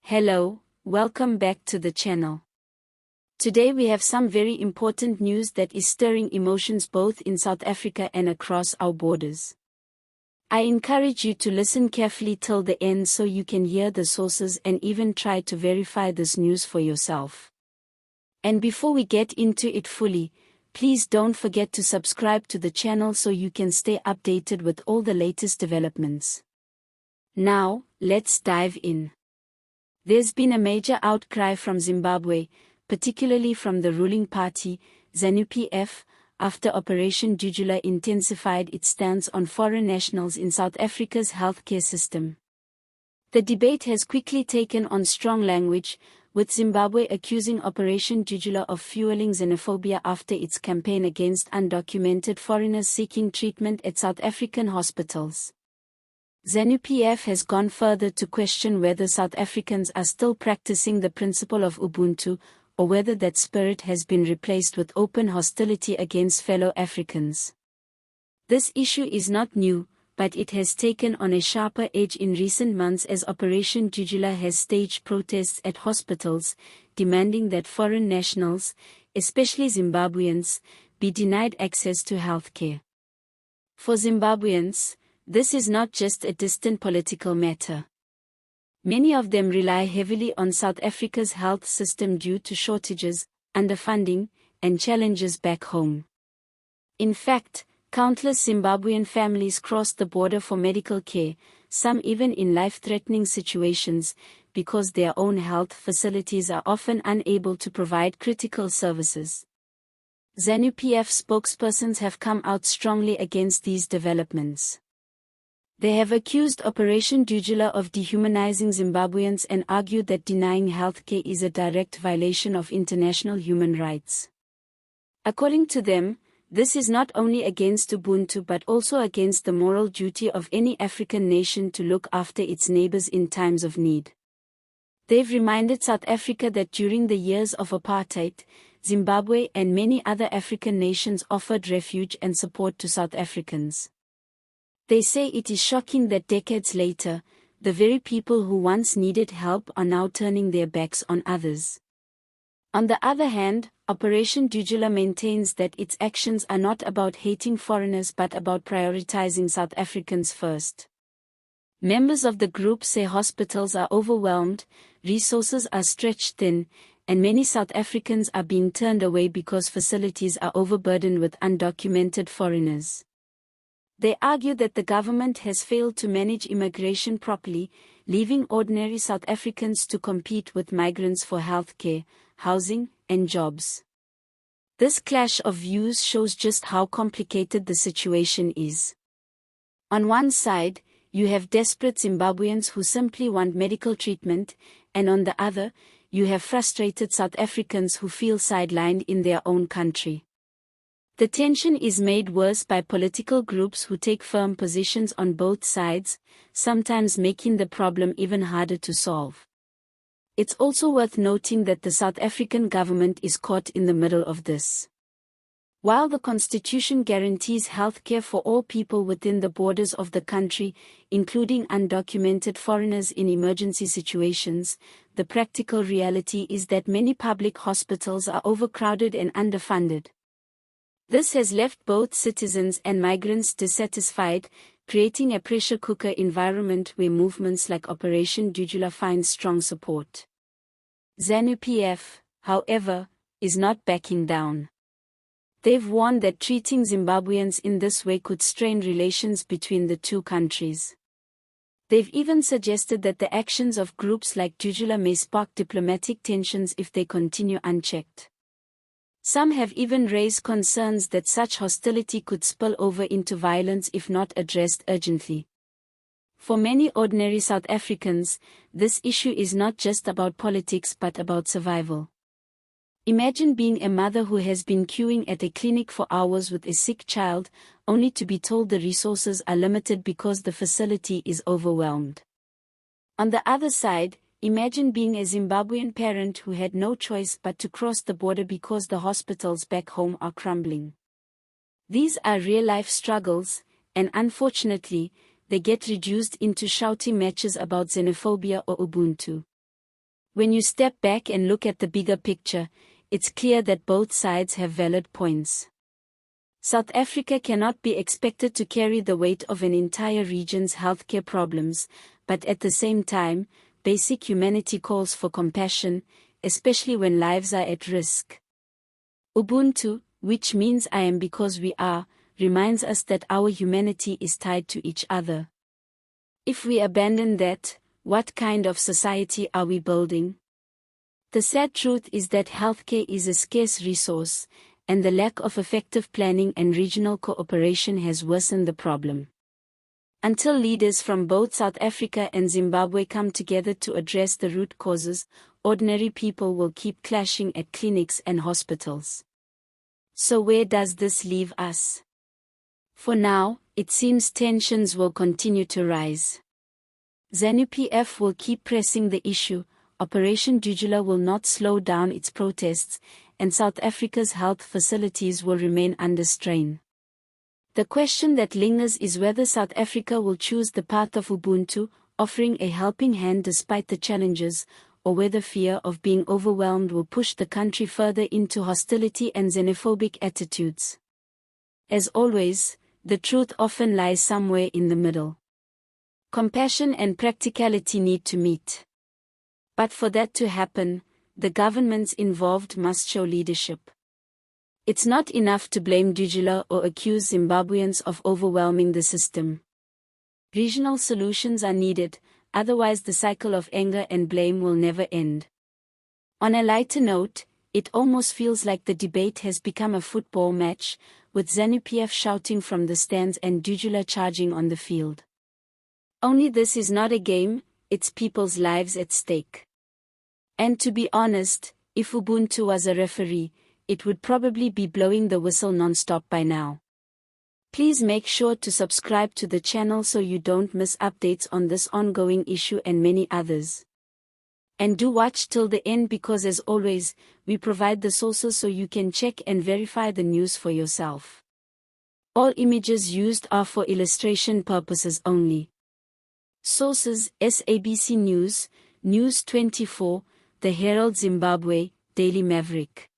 Hello, welcome back to the channel. Today we have some very important news that is stirring emotions both in South Africa and across our borders. I encourage you to listen carefully till the end so you can hear the sources and even try to verify this news for yourself. And before we get into it fully, please don't forget to subscribe to the channel so you can stay updated with all the latest developments. Now, let's dive in. There's been a major outcry from Zimbabwe, particularly from the ruling party, Zanu-PF, after Operation Dudula intensified its stance on foreign nationals in South Africa's healthcare system. The debate has quickly taken on strong language, with Zimbabwe accusing Operation Dudula of fueling xenophobia after its campaign against undocumented foreigners seeking treatment at South African hospitals. Zanu-PF has gone further to question whether South Africans are still practicing the principle of Ubuntu, or whether that spirit has been replaced with open hostility against fellow Africans. This issue is not new, but it has taken on a sharper edge in recent months as Operation Dudula has staged protests at hospitals, demanding that foreign nationals, especially Zimbabweans, be denied access to healthcare. For Zimbabweans, this is not just a distant political matter. Many of them rely heavily on South Africa's health system due to shortages, underfunding, and challenges back home. In fact, countless Zimbabwean families cross the border for medical care, some even in life-threatening situations, because their own health facilities are often unable to provide critical services. Zanu-PF spokespersons have come out strongly against these developments. They have accused Operation Dudula of dehumanizing Zimbabweans and argued that denying healthcare is a direct violation of international human rights. According to them, this is not only against Ubuntu but also against the moral duty of any African nation to look after its neighbors in times of need. They've reminded South Africa that during the years of apartheid, Zimbabwe and many other African nations offered refuge and support to South Africans. They say it is shocking that decades later, the very people who once needed help are now turning their backs on others. On the other hand, Operation Dudula maintains that its actions are not about hating foreigners but about prioritizing South Africans first. Members of the group say hospitals are overwhelmed, resources are stretched thin, and many South Africans are being turned away because facilities are overburdened with undocumented foreigners. They argue that the government has failed to manage immigration properly, leaving ordinary South Africans to compete with migrants for healthcare, housing, and jobs. This clash of views shows just how complicated the situation is. On one side, you have desperate Zimbabweans who simply want medical treatment, and on the other, you have frustrated South Africans who feel sidelined in their own country. The tension is made worse by political groups who take firm positions on both sides, sometimes making the problem even harder to solve. It's also worth noting that the South African government is caught in the middle of this. While the Constitution guarantees healthcare for all people within the borders of the country, including undocumented foreigners in emergency situations, the practical reality is that many public hospitals are overcrowded and underfunded. This has left both citizens and migrants dissatisfied, creating a pressure cooker environment where movements like Operation Dudula find strong support. Zanu-PF, however, is not backing down. They've warned that treating Zimbabweans in this way could strain relations between the two countries. They've even suggested that the actions of groups like Dudula may spark diplomatic tensions if they continue unchecked. Some have even raised concerns that such hostility could spill over into violence if not addressed urgently. For many ordinary South Africans, this issue is not just about politics but about survival. Imagine being a mother who has been queuing at a clinic for hours with a sick child, only to be told the resources are limited because the facility is overwhelmed. On the other side, imagine being a Zimbabwean parent who had no choice but to cross the border because the hospitals back home are crumbling. These are real-life struggles, and unfortunately, they get reduced into shouting matches about xenophobia or Ubuntu. When you step back and look at the bigger picture, it's clear that both sides have valid points. South Africa cannot be expected to carry the weight of an entire region's healthcare problems, but at the same time, basic humanity calls for compassion, especially when lives are at risk. Ubuntu, which means I am because we are, reminds us that our humanity is tied to each other. If we abandon that, what kind of society are we building? The sad truth is that healthcare is a scarce resource, and the lack of effective planning and regional cooperation has worsened the problem. Until leaders from both South Africa and Zimbabwe come together to address the root causes, ordinary people will keep clashing at clinics and hospitals. So where does this leave us? For now, it seems tensions will continue to rise. Zanu-PF will keep pressing the issue, Operation Dudula will not slow down its protests, and South Africa's health facilities will remain under strain. The question that lingers is whether South Africa will choose the path of Ubuntu, offering a helping hand despite the challenges, or whether fear of being overwhelmed will push the country further into hostility and xenophobic attitudes. As always, the truth often lies somewhere in the middle. Compassion and practicality need to meet. But for that to happen, the governments involved must show leadership. It's not enough to blame Dudula or accuse Zimbabweans of overwhelming the system. Regional solutions are needed, otherwise the cycle of anger and blame will never end. On a lighter note, it almost feels like the debate has become a football match, with Zanu-PF shouting from the stands and Dudula charging on the field. Only this is not a game, it's people's lives at stake. And to be honest, if Ubuntu was a referee, it would probably be blowing the whistle non-stop by now. Please make sure to subscribe to the channel so you don't miss updates on this ongoing issue and many others. And do watch till the end because as always, we provide the sources so you can check and verify the news for yourself. All images used are for illustration purposes only. Sources: SABC News, News 24, The Herald Zimbabwe, Daily Maverick.